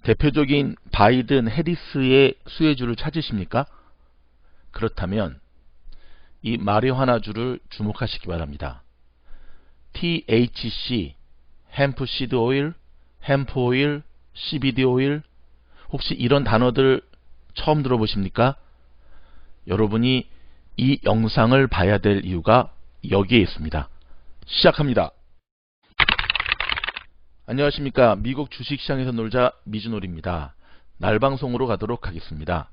대표적인 바이든 해리스의 수혜주를 찾으십니까? 그렇다면 이 마리화나주를 주목하시기 바랍니다. THC, 햄프 시드 오일, 햄프 오일, CBD 오일, 혹시 이런 단어들 처음 들어보십니까? 여러분이 이 영상을 봐야 될 이유가 여기에 있습니다. 시작합니다. 안녕하십니까. 미국 주식시장에서 놀자 미주놀입니다. 날방송으로 가도록 하겠습니다.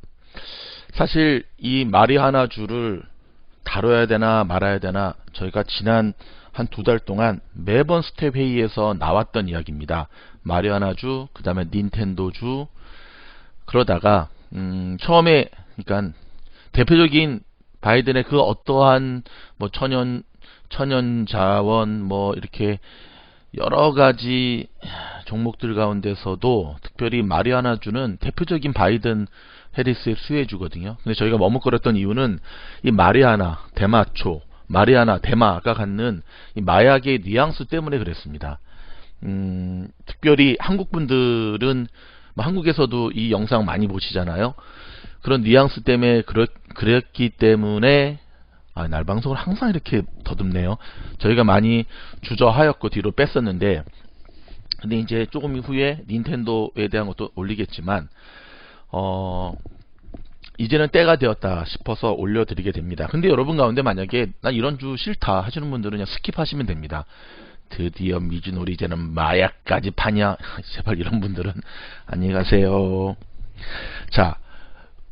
사실 이 마리화나주를 다뤄야 되나 말아야 되나 저희가 지난 한 2달 동안 매번 스텝 회의에서 나왔던 이야기입니다. 마리화나주, 그 다음에 닌텐도주. 그러다가 처음에 그러니까 대표적인 바이든의 그 어떠한 뭐 천연 자원 뭐 이렇게 여러 가지 종목들 가운데서도 특별히 마리화나주는 대표적인 바이든 해리스의 수혜주거든요. 근데 저희가 머뭇거렸던 이유는 이 마리화나, 대마초, 마리화나, 대마가 갖는 이 마약의 뉘앙스 때문에 그랬습니다. 특별히 한국 분들은 뭐 한국에서도 이 영상 많이 보시잖아요. 그런 뉘앙스 때문에 그랬기 때문에 날방송을 항상 이렇게 더듬네요. 저희가 많이 주저하였고 뒤로 뺐었는데, 근데 이제 조금 후에 닌텐도에 대한 것도 올리겠지만 이제는 때가 되었다 싶어서 올려드리게 됩니다. 근데 여러분 가운데 만약에 난 이런 주 싫다 하시는 분들은 그냥 스킵하시면 됩니다. 드디어 미주놀이 이제는 마약까지 파냐? 제발 이런 분들은 안녕히 가세요. 자,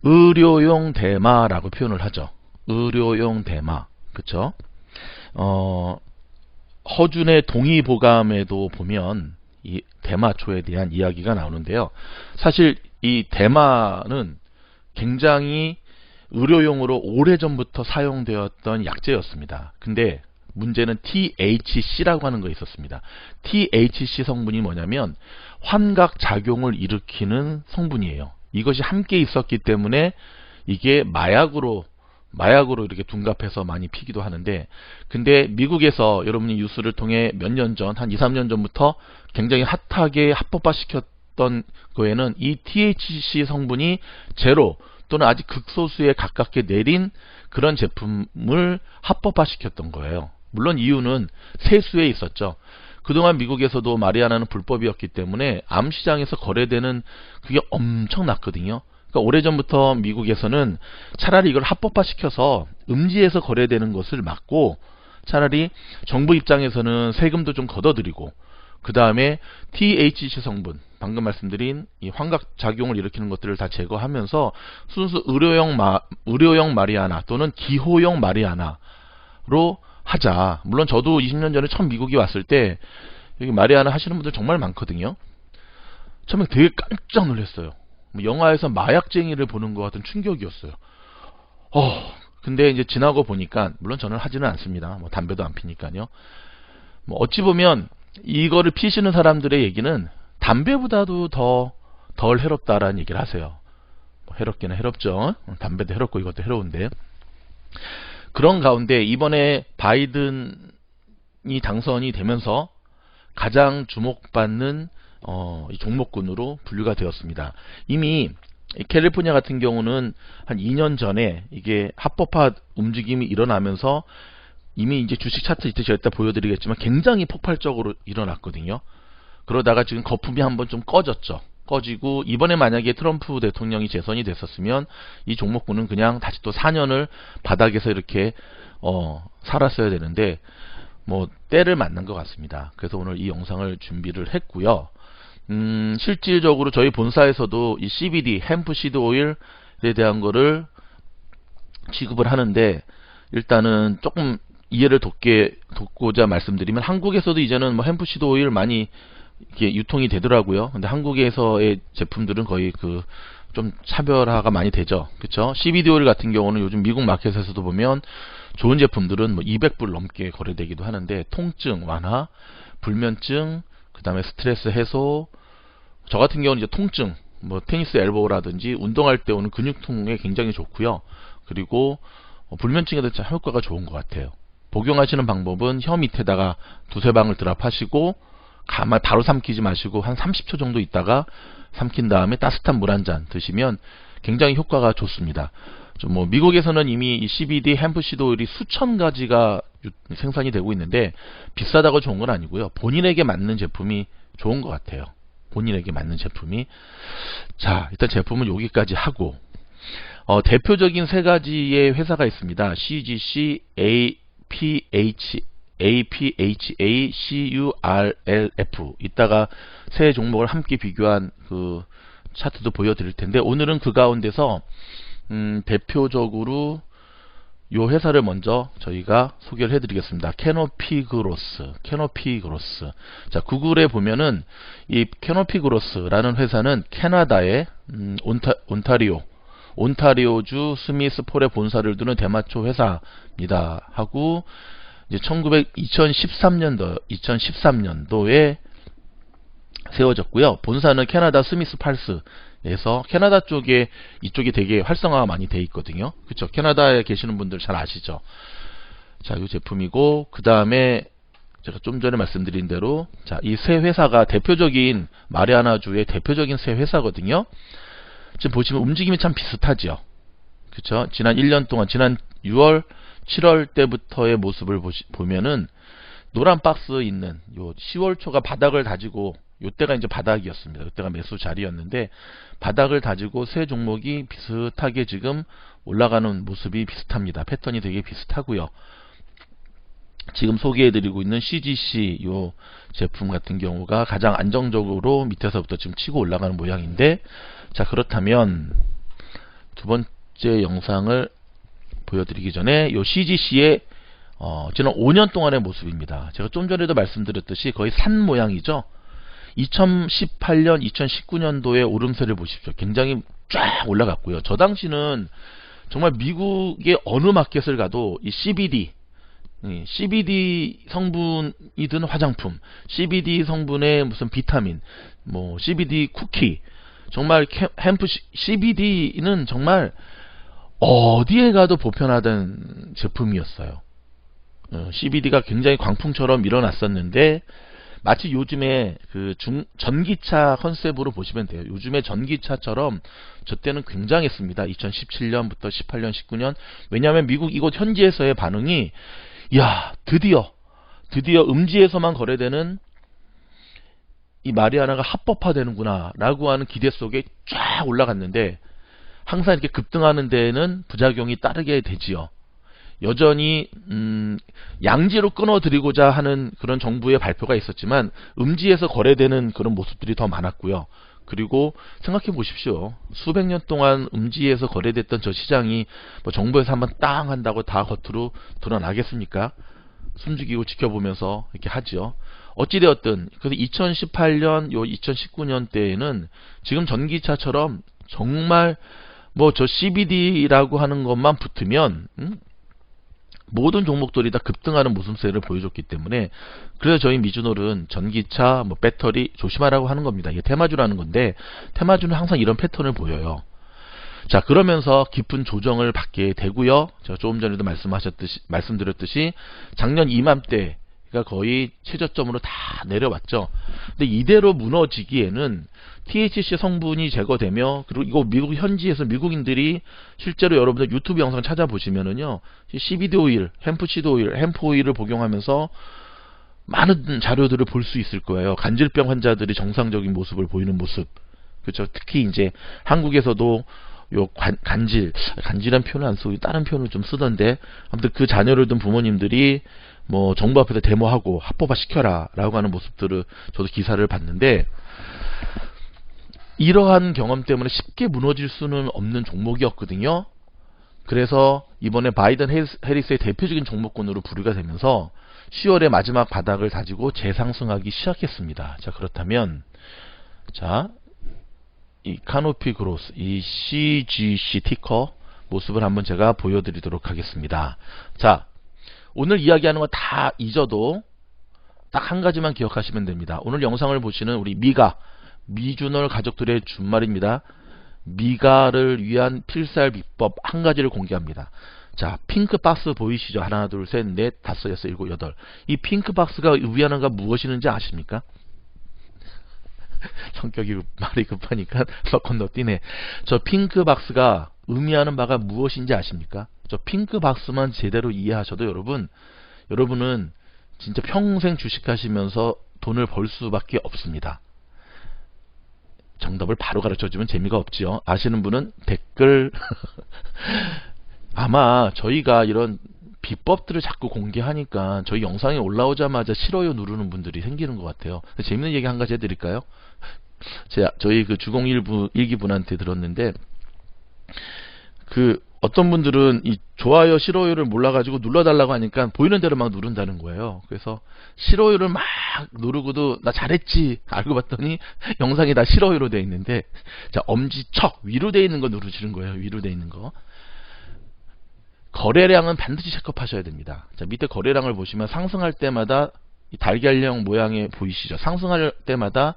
의료용 대마라고 표현을 하죠. 의료용 대마, 그쵸? 허준의 동의보감에도 보면 이 대마초에 대한 이야기가 나오는데요. 사실 이 대마는 굉장히 의료용으로 오래전부터 사용되었던 약재였습니다. 근데 문제는 THC라고 하는 거 있었습니다. THC 성분이 뭐냐면 환각작용을 일으키는 성분이에요. 이것이 함께 있었기 때문에 이게 마약으로 이렇게 둔갑해서 많이 피기도 하는데, 근데 미국에서 여러분이 뉴스를 통해 몇 년 전, 한 2, 3년 전부터 굉장히 핫하게 합법화시켰던 거에는 이 THC 성분이 제로 또는 아직 극소수에 가깝게 내린 그런 제품을 합법화시켰던 거예요. 물론 이유는 세수에 있었죠. 그동안 미국에서도 마리화나는 불법이었기 때문에 암시장에서 거래되는 그게 엄청 났거든요. 그러니까 오래전부터 미국에서는 차라리 이걸 합법화시켜서 음지에서 거래되는 것을 막고, 차라리 정부 입장에서는 세금도 좀 걷어들이고, 그 다음에 THC 성분, 방금 말씀드린 이 환각작용을 일으키는 것들을 다 제거하면서 순수 의료용 마리화나 또는 기호용 마리화나로 하자. 물론 저도 20년 전에 처음 미국에 왔을 때 여기 마리화나 하시는 분들 정말 많거든요. 처음에 되게 깜짝 놀랐어요. 영화에서 마약쟁이를 보는 것 같은 충격이었어요. 근데 이제 지나고 보니까, 물론 저는 하지는 않습니다. 뭐 담배도 안 피니까요. 뭐 어찌 보면 이거를 피시는 사람들의 얘기는 담배보다도 덜 해롭다라는 얘기를 하세요. 해롭기는 해롭죠. 담배도 해롭고 이것도 해로운데, 그런 가운데 이번에 바이든이 당선이 되면서 가장 주목받는 이 종목군으로 분류가 되었습니다. 이미 캘리포니아 같은 경우는 한 2년 전에 이게 합법화 움직임이 일어나면서 이미 이제 주식 차트 이때 제가 보여드리겠지만 굉장히 폭발적으로 일어났거든요. 그러다가 지금 거품이 한번 좀 꺼지고 이번에 만약에 트럼프 대통령이 재선이 됐었으면 이 종목군은 그냥 다시 또 4년을 바닥에서 이렇게 살았어야 되는데 뭐 때를 만난 것 같습니다. 그래서 오늘 이 영상을 준비를 했고요. 실질적으로 저희 본사에서도 이 CBD, 햄프 시드 오일에 대한 거를 취급을 하는데, 일단은 조금 이해를 돕고자 말씀드리면, 한국에서도 이제는 뭐 햄프 시드 오일 많이 이게 유통이 되더라고요. 근데 한국에서의 제품들은 거의 좀 차별화가 많이 되죠. 그쵸? CBD 오일 같은 경우는 요즘 미국 마켓에서도 보면 좋은 제품들은 뭐 200불 넘게 거래되기도 하는데, 통증 완화, 불면증, 그 다음에 스트레스 해소, 저 같은 경우는 이제 통증, 뭐 테니스 엘보라든지 운동할 때 오는 근육통에 굉장히 좋고요. 그리고 불면증에도 참 효과가 좋은 것 같아요. 복용하시는 방법은 혀 밑에다가 두세 방울 드랍하시고 가만 바로 삼키지 마시고 한 30초 정도 있다가 삼킨 다음에 따뜻한 물 한 잔 드시면 굉장히 효과가 좋습니다. 뭐 미국에서는 이미 이 CBD 햄프시드 오일이 수천 가지가 생산이 되고 있는데 비싸다고 좋은 건 아니고요. 본인에게 맞는 제품이 좋은 것 같아요. 본인에게 맞는 제품이. 자, 일단 제품은 여기까지 하고 대표적인 세 가지의 회사가 있습니다. CGC, APHA, CURLF. 이따가 세 종목을 함께 비교한 그 차트도 보여드릴 텐데 오늘은 그 가운데서 대표적으로 요 회사를 먼저 저희가 소개를 해드리겠습니다. 캐노피 그로스. 자, 구글에 보면은 이 캐노피 그로스라는 회사는 캐나다의 온타리오주 스미스폴에 본사를 두는 대마초 회사입니다. 하고 이제 2013년도에 세워졌고요. 본사는 캐나다 스미스팔스에서 캐나다 쪽에 이쪽이 되게 활성화가 많이 돼 있거든요. 그렇죠? 캐나다에 계시는 분들 잘 아시죠? 자, 이 제품이고 그 다음에 제가 좀 전에 말씀드린 대로 자, 이 세 회사가 대표적인 마리아나주의 대표적인 세 회사거든요. 지금 보시면 움직임이 참 비슷하죠. 그렇죠? 지난 1년 동안 지난 6월, 7월 때부터의 모습을 보면은 노란 박스 있는 요 10월 초가 바닥을 다지고 요때가 이제 바닥이었습니다. 그때가 매수 자리였는데 바닥을 다지고 세 종목이 비슷하게 지금 올라가는 모습이 비슷합니다. 패턴이 되게 비슷하고요. 지금 소개해드리고 있는 CGC 요 제품 같은 경우가 가장 안정적으로 밑에서부터 지금 치고 올라가는 모양인데 자, 그렇다면 두 번째 영상을 보여드리기 전에 요 CGC의 지난 5년 동안의 모습입니다. 제가 좀 전에도 말씀드렸듯이 거의 산 모양이죠. 2018년, 2019년도의 오름세를 보십시오. 굉장히 쫙 올라갔고요. 저 당시는 정말 미국의 어느 마켓을 가도 이 CBD 성분이든 화장품, CBD 성분의 무슨 비타민, 뭐 CBD 쿠키, 정말 CBD는 정말 어디에 가도 보편화된 제품이었어요. CBD가 굉장히 광풍처럼 일어났었는데 마치 요즘에 그 전기차 컨셉으로 보시면 돼요. 요즘에 전기차처럼 저 때는 굉장했습니다. 2017년부터 18년, 19년. 왜냐하면 미국 이곳 현지에서의 반응이 야, 드디어 음지에서만 거래되는 이 마리아나가 합법화되는구나 라고 하는 기대 속에 쫙 올라갔는데 항상 이렇게 급등하는 데에는 부작용이 따르게 되지요. 여전히 양지로 끊어드리고자 하는 그런 정부의 발표가 있었지만 음지에서 거래되는 그런 모습들이 더 많았고요. 그리고 생각해 보십시오. 수백 년 동안 음지에서 거래됐던 저 시장이 뭐 정부에서 한번 땅 한다고 다 겉으로 드러나겠습니까? 숨죽이고 지켜보면서 이렇게 하죠. 어찌되었든 그래서 2018년 요 2019년 때에는 지금 전기차처럼 정말 뭐 저 CBD라고 하는 것만 붙으면 모든 종목들이 다 급등하는 모습세를 보여줬기 때문에 그래서 저희 미주놀은 전기차, 뭐 배터리 조심하라고 하는 겁니다. 이게 테마주라는 건데 테마주는 항상 이런 패턴을 보여요. 자, 그러면서 깊은 조정을 받게 되고요. 제가 조금 전에도 말씀드렸듯이 작년 이맘때가 거의 최저점으로 다 내려왔죠. 근데 이대로 무너지기에는 THC 성분이 제거되며 그리고 이거 미국 현지에서 미국인들이 실제로 여러분들 유튜브 영상 찾아보시면은요 CBD 오일, 햄프시드 오일, 햄프 오일을 복용하면서 많은 자료들을 볼 수 있을 거예요. 간질병 환자들이 정상적인 모습을 보이는 모습. 그렇죠. 특히 이제 한국에서도 요 간질한 표현을 안 쓰고 다른 표현을 좀 쓰던데 아무튼 그 자녀를 둔 부모님들이 뭐 정부 앞에서 데모하고 합법화 시켜라 라고 하는 모습들을 저도 기사를 봤는데 이러한 경험 때문에 쉽게 무너질 수는 없는 종목이었거든요. 그래서 이번에 바이든 해리스의 대표적인 종목군으로 분류가 되면서 10월에 마지막 바닥을 다지고 재상승하기 시작했습니다. 자, 그렇다면 자, 이 카노피 그로스, 이 CGC 티커 모습을 한번 제가 보여드리도록 하겠습니다. 자, 오늘 이야기하는 거 다 잊어도 딱 한 가지만 기억하시면 됩니다. 오늘 영상을 보시는 우리 미주널 가족들의 준말입니다. 미가를 위한 필살 비법 한 가지를 공개합니다. 자, 핑크 박스 보이시죠? 하나, 둘, 셋, 넷, 다섯, 여섯, 일곱, 여덟. 이 핑크 박스가 의미하는 건 무엇이는지 아십니까? 성격이 말이 급하니까 막 건너뛰네. 저 핑크 박스가 의미하는 바가 무엇인지 아십니까? 저 핑크 박스만 제대로 이해하셔도 여러분은 진짜 평생 주식하시면서 돈을 벌 수밖에 없습니다. 정답을 바로 가르쳐주면 재미가 없지요. 아시는 분은 댓글 아마 저희가 이런 비법들을 자꾸 공개하니까 저희 영상이 올라오자마자 싫어요 누르는 분들이 생기는 것 같아요. 재밌는 얘기 한 가지 해드릴까요? 저희 그 주공일부 일기분한테 들었는데, 그 어떤 분들은 이 좋아요 싫어요를 몰라가지고 눌러달라고 하니까 보이는 대로 막 누른다는 거예요. 그래서 싫어요를 막 누르고도 나 잘했지 알고 봤더니 영상이 다 싫어요로 되어 있는데, 자, 엄지척 위로 되어 있는 거 누르시는 거예요. 위로 되어 있는 거. 거래량은 반드시 체크하셔야 됩니다. 자, 밑에 거래량을 보시면 상승할 때마다 이 달걀형 모양의 보이시죠? 상승할 때마다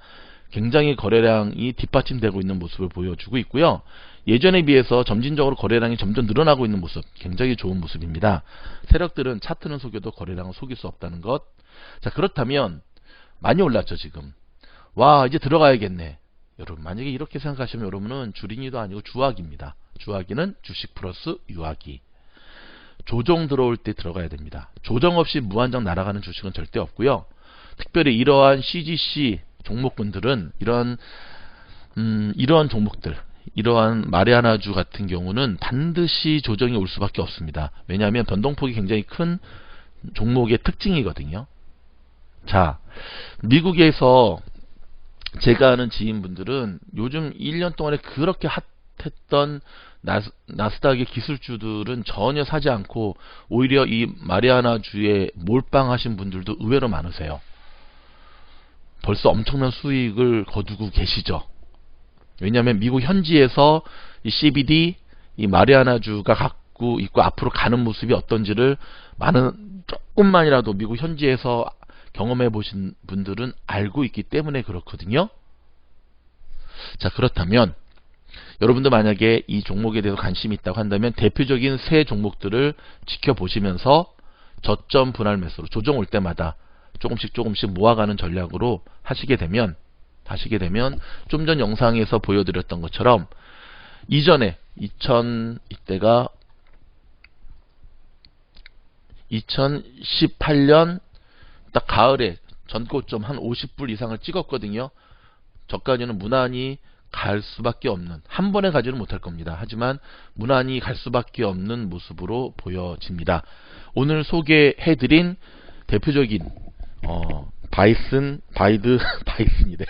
굉장히 거래량이 뒷받침되고 있는 모습을 보여주고 있고요. 예전에 비해서 점진적으로 거래량이 점점 늘어나고 있는 모습, 굉장히 좋은 모습입니다. 세력들은 차트는 속여도 거래량은 속일 수 없다는 것. 자, 그렇다면 많이 올랐죠 지금. 와, 이제 들어가야겠네. 여러분, 만약에 이렇게 생각하시면 여러분은 주린이도 아니고 주학입니다. 주학이는 주식 플러스 유학이. 조정 들어올 때 들어가야 됩니다. 조정 없이 무한정 날아가는 주식은 절대 없고요. 특별히 이러한 CGC 종목군들은 이러한 종목들, 이러한 마리아나주 같은 경우는 반드시 조정이 올 수밖에 없습니다. 왜냐하면 변동폭이 굉장히 큰 종목의 특징이거든요. 자, 미국에서 제가 아는 지인분들은 요즘 1년 동안에 그렇게 핫했던 나스닥의 기술주들은 전혀 사지 않고 오히려 이 마리아나주에 몰빵하신 분들도 의외로 많으세요. 벌써 엄청난 수익을 거두고 계시죠. 왜냐하면 미국 현지에서 이 CBD, 이 마리아나주가 갖고 있고 앞으로 가는 모습이 어떤지를 조금만이라도 미국 현지에서 경험해 보신 분들은 알고 있기 때문에 그렇거든요. 자, 그렇다면 여러분도 만약에 이 종목에 대해서 관심이 있다고 한다면 대표적인 세 종목들을 지켜보시면서 저점 분할 매수로 조정 올 때마다 조금씩 모아가는 전략으로 하시게 되면 좀 전 영상에서 보여드렸던 것처럼 이전에 이때가 2018년 딱 가을에 전고점 한 50불 이상을 찍었거든요. 저까지는 무난히 갈 수밖에 없는, 한 번에 가지는 못할 겁니다. 하지만 무난히 갈 수밖에 없는 모습으로 보여집니다. 오늘 소개해드린 대표적인 바이든이래.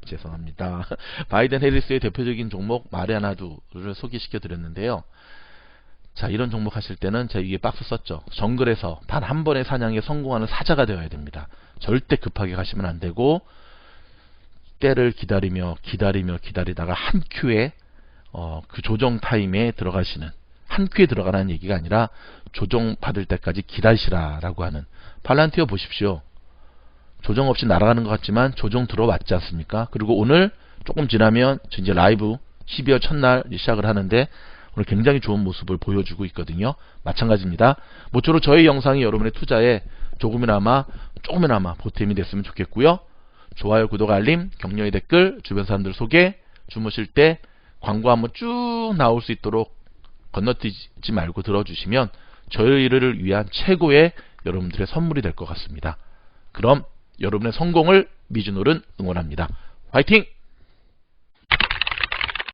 죄송합니다. 바이든 해리스의 대표적인 종목 마리아나두를 소개시켜 드렸는데요. 자, 이런 종목 하실 때는 제가 이게 박스 썼죠. 정글에서 단 한 번의 사냥에 성공하는 사자가 되어야 됩니다. 절대 급하게 가시면 안 되고 때를 기다리다가 한 큐에 그 조정 타임에 들어가시는, 한 큐에 들어가라는 얘기가 아니라 조정 받을 때까지 기다리시라라고 하는. 팔란티어 보십시오. 조정 없이 날아가는 것 같지만 조정 들어왔지 않습니까? 그리고 오늘 조금 지나면 이제 라이브 12월 첫날 시작을 하는데 오늘 굉장히 좋은 모습을 보여주고 있거든요. 마찬가지입니다. 모쪼록 저희 영상이 여러분의 투자에 조금이나마 보탬이 됐으면 좋겠고요. 좋아요, 구독, 알림, 격려의 댓글, 주변 사람들 소개, 주무실 때 광고 한번 쭉 나올 수 있도록 건너뛰지 말고 들어주시면 저희를 위한 최고의 여러분들의 선물이 될 것 같습니다. 그럼 여러분의 성공을 미주노는 응원합니다. 화이팅!